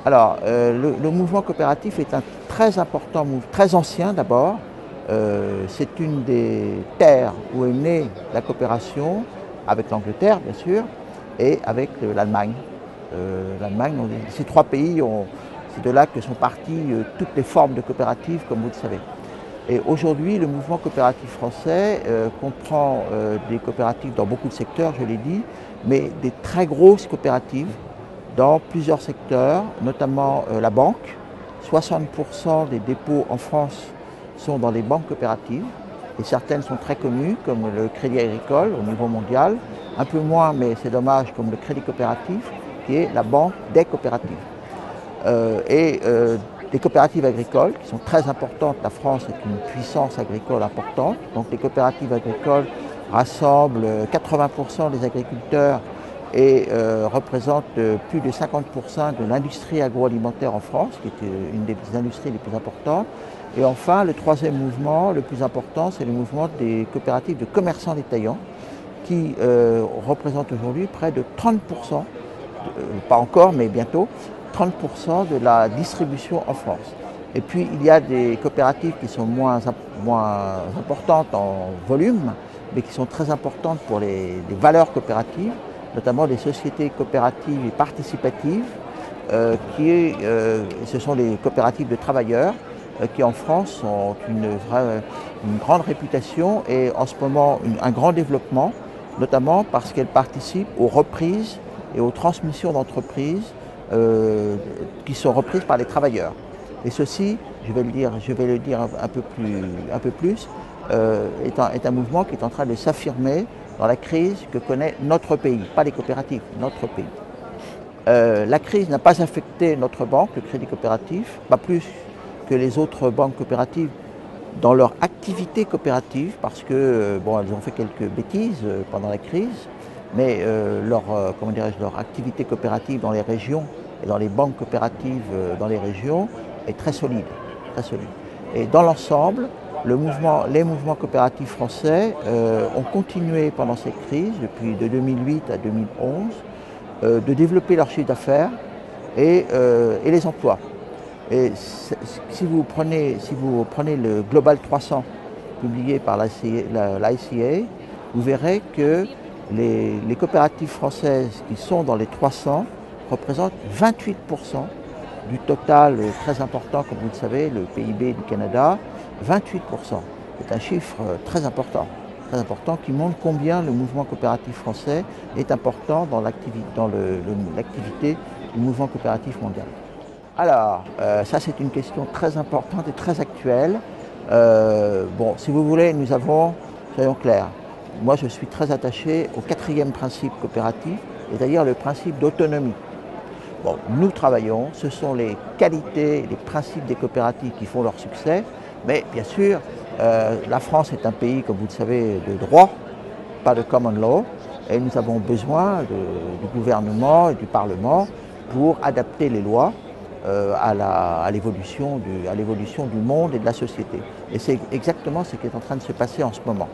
Alors, le mouvement coopératif est un très important mouvement, très ancien d'abord. C'est une des terres où est née la coopération, avec l'Angleterre bien sûr, et avec l'Allemagne. L'Allemagne, ces trois pays, c'est de là que sont parties toutes les formes de coopératives, comme vous le savez. Et aujourd'hui, le mouvement coopératif français comprend des coopératives dans beaucoup de secteurs, je l'ai dit, mais des très grosses coopératives dans plusieurs secteurs, notamment la banque. 60% des dépôts en France sont dans les banques coopératives et certaines sont très connues comme le Crédit Agricole au niveau mondial, un peu moins, mais c'est dommage, comme le Crédit Coopératif qui est la banque des coopératives. Des coopératives agricoles qui sont très importantes. La France est une puissance agricole importante, donc les coopératives agricoles rassemblent 80% des agriculteurs et représentent plus de 50% de l'industrie agroalimentaire en France, qui est une des industries les plus importantes. Et enfin, le troisième mouvement, le plus important, c'est le mouvement des coopératives de commerçants détaillants, qui représente aujourd'hui près de 30%, pas encore, mais bientôt, 30% de la distribution en France. Et puis, il y a des coopératives qui sont moins importantes en volume, mais qui sont très importantes pour les valeurs coopératives, notamment les sociétés coopératives et participatives, ce sont les coopératives de travailleurs, qui en France ont une grande réputation et en ce moment un grand développement, notamment parce qu'elles participent aux reprises et aux transmissions d'entreprises qui sont reprises par les travailleurs. Et ceci, je vais le dire un peu plus est un mouvement qui est en train de s'affirmer dans la crise que connaît notre pays, pas les coopératives, notre pays. La crise n'a pas affecté notre banque, le Crédit Coopératif, pas plus que les autres banques coopératives dans leur activité coopérative, parce que bon, elles ont fait quelques bêtises pendant la crise, mais leur activité coopérative dans les régions et dans les banques coopératives dans les régions est très solide, très solide. Et dans l'ensemble, les mouvements coopératifs français ont continué pendant cette crise, depuis de 2008 à 2011, de développer leur chiffre d'affaires et les emplois. Et si vous prenez le Global 300 publié par l'ICA, vous verrez que les coopératives françaises qui sont dans les 300 représentent 28% du total très important, comme vous le savez, le PIB du Canada, 28%. C'est un chiffre très important qui montre combien le mouvement coopératif français est important dans l'activité du mouvement coopératif mondial. Alors, ça c'est une question très importante et très actuelle. Bon, si vous voulez, soyons clairs, moi je suis très attaché au quatrième principe coopératif, c'est-à-dire le principe d'autonomie. Bon, nous travaillons, ce sont les qualités, les principes des coopératives qui font leur succès, mais bien sûr, la France est un pays, comme vous le savez, de droit, pas de common law, et nous avons besoin du gouvernement et du Parlement pour adapter les lois à l'évolution du monde et de la société. Et c'est exactement ce qui est en train de se passer en ce moment.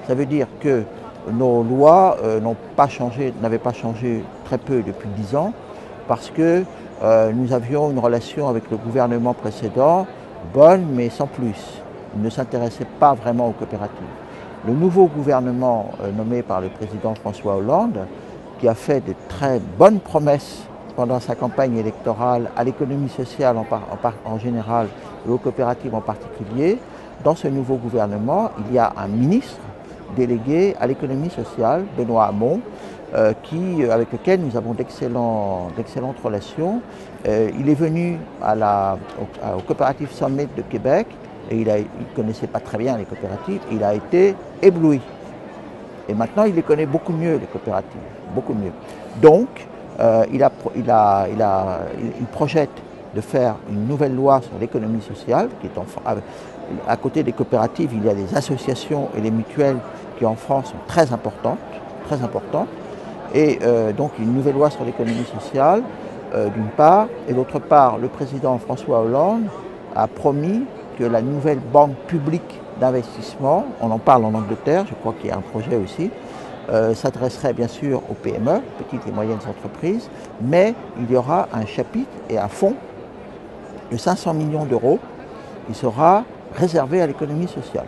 Ça veut dire que nos lois n'avaient pas changé très peu depuis 10 ans, parce que nous avions une relation avec le gouvernement précédent bonne, mais sans plus. Il ne s'intéressait pas vraiment aux coopératives. Le nouveau gouvernement nommé par le président François Hollande, qui a fait de très bonnes promesses pendant sa campagne électorale à l'économie sociale en général et aux coopératives en particulier, dans ce nouveau gouvernement, il y a un ministre délégué à l'économie sociale, Benoît Hamon, avec lequel nous avons d'excellentes relations. Il est venu au Cooperative Summit de Québec et il ne connaissait pas très bien les coopératives, il a été ébloui. Et maintenant, il les connaît beaucoup mieux, les coopératives, beaucoup mieux. Donc, il projette de faire une nouvelle loi sur l'économie sociale, à côté des coopératives, il y a les associations et les mutuelles qui en France sont très importantes, et donc une nouvelle loi sur l'économie sociale, d'une part, et d'autre part, le président François Hollande a promis que la nouvelle banque publique d'investissement, on en parle en Angleterre, je crois qu'il y a un projet aussi, s'adresserait bien sûr aux PME, petites et moyennes entreprises, mais il y aura un chapitre et un fonds de 500 millions d'euros qui sera réservé à l'économie sociale.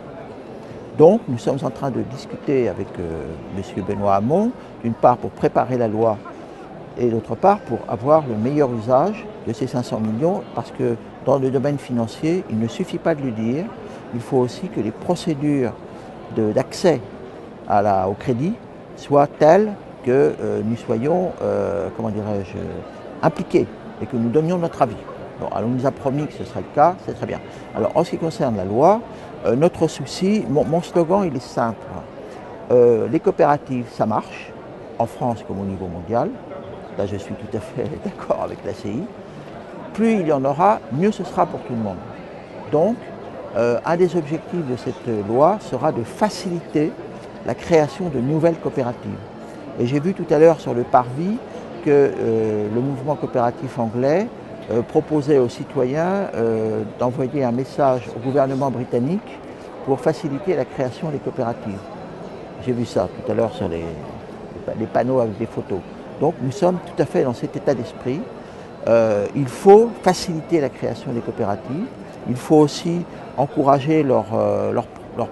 Donc nous sommes en train de discuter avec M. Benoît Hamon, d'une part pour préparer la loi et d'autre part pour avoir le meilleur usage de ces 500 millions, parce que dans le domaine financier, il ne suffit pas de le dire, il faut aussi que les procédures d'accès au crédit soient telles que nous soyons, comment dirais-je, impliqués et que nous donnions notre avis. Bon, alors on nous a promis que ce serait le cas, c'est très bien. Alors en ce qui concerne la loi, notre souci, mon slogan il est simple. Les coopératives, ça marche, en France comme au niveau mondial. Là je suis tout à fait d'accord avec la CI. Plus il y en aura, mieux ce sera pour tout le monde. Donc, un des objectifs de cette loi sera de faciliter la création de nouvelles coopératives. Et j'ai vu tout à l'heure sur le parvis que le mouvement coopératif anglais proposait aux citoyens d'envoyer un message au gouvernement britannique pour faciliter la création des coopératives. J'ai vu ça tout à l'heure sur les panneaux avec des photos. Donc nous sommes tout à fait dans cet état d'esprit. Il faut faciliter la création des coopératives. Il faut aussi encourager leur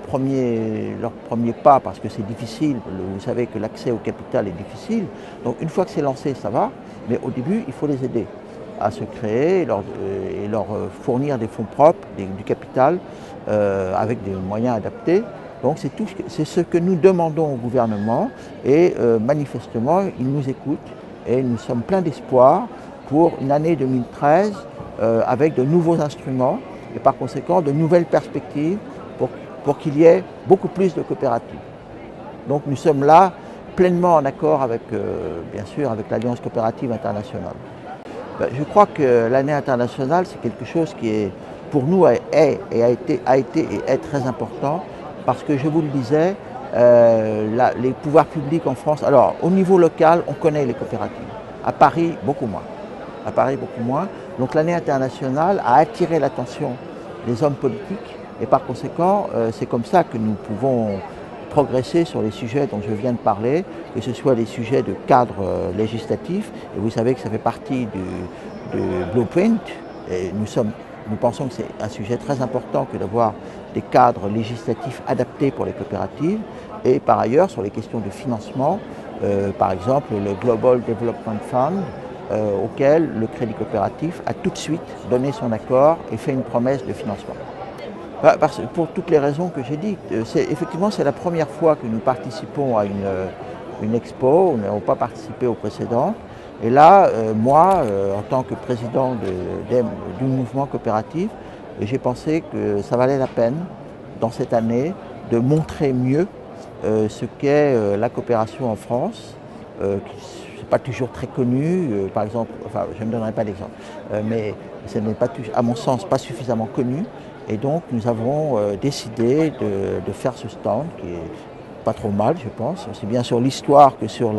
premier pas, parce que c'est difficile. Vous savez que l'accès au capital est difficile. Donc une fois que c'est lancé, ça va. Mais au début, il faut les aider à se créer et leur fournir des fonds propres, du capital, avec des moyens adaptés. Donc c'est ce que nous demandons au gouvernement et manifestement, il nous écoute et nous sommes pleins d'espoir pour une année 2013 avec de nouveaux instruments et par conséquent de nouvelles perspectives pour qu'il y ait beaucoup plus de coopératives. Donc nous sommes là pleinement en accord avec, bien sûr, avec l'Alliance coopérative internationale. Je crois que l'année internationale, c'est quelque chose qui est, pour nous, a été et est très important, parce que je vous le disais, les pouvoirs publics en France, alors au niveau local, on connaît les coopératives. À Paris, beaucoup moins. À Paris, beaucoup moins. Donc l'année internationale a attiré l'attention des hommes politiques et par conséquent, c'est comme ça que nous pouvons progresser sur les sujets dont je viens de parler, que ce soit les sujets de cadre législatif, et vous savez que ça fait partie du blueprint, et nous pensons que c'est un sujet très important que d'avoir des cadres législatifs adaptés pour les coopératives, et par ailleurs sur les questions de financement, par exemple le Global Development Fund, auquel le Crédit Coopératif a tout de suite donné son accord et fait une promesse de financement. Pour toutes les raisons que j'ai dites. Effectivement, c'est la première fois que nous participons à une expo, nous n'avons pas participé aux précédentes. Et là, moi, en tant que président du mouvement coopératif, j'ai pensé que ça valait la peine, dans cette année, de montrer mieux ce qu'est la coopération en France, qui n'est pas toujours très connu, par exemple, enfin je ne donnerai pas d'exemple, mais ce n'est pas, à mon sens, pas suffisamment connu. Et donc nous avons décidé de faire ce stand qui est pas trop mal, je pense, aussi bien sur l'histoire que sur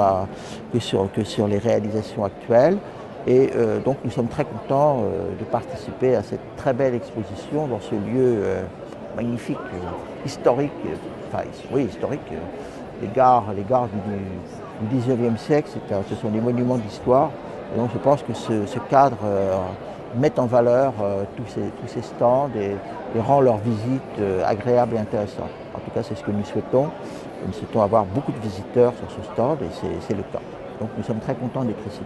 les réalisations actuelles. Et donc nous sommes très contents de participer à cette très belle exposition dans ce lieu magnifique, historique, enfin oui historique, les gares du 19e siècle, ce sont des monuments d'histoire. Et donc je pense que ce cadre met en valeur tous ces stands et rend leur visite agréable et intéressante. En tout cas, c'est ce que nous souhaitons. Nous souhaitons avoir beaucoup de visiteurs sur ce stand et c'est le cas. Donc nous sommes très contents d'être ici.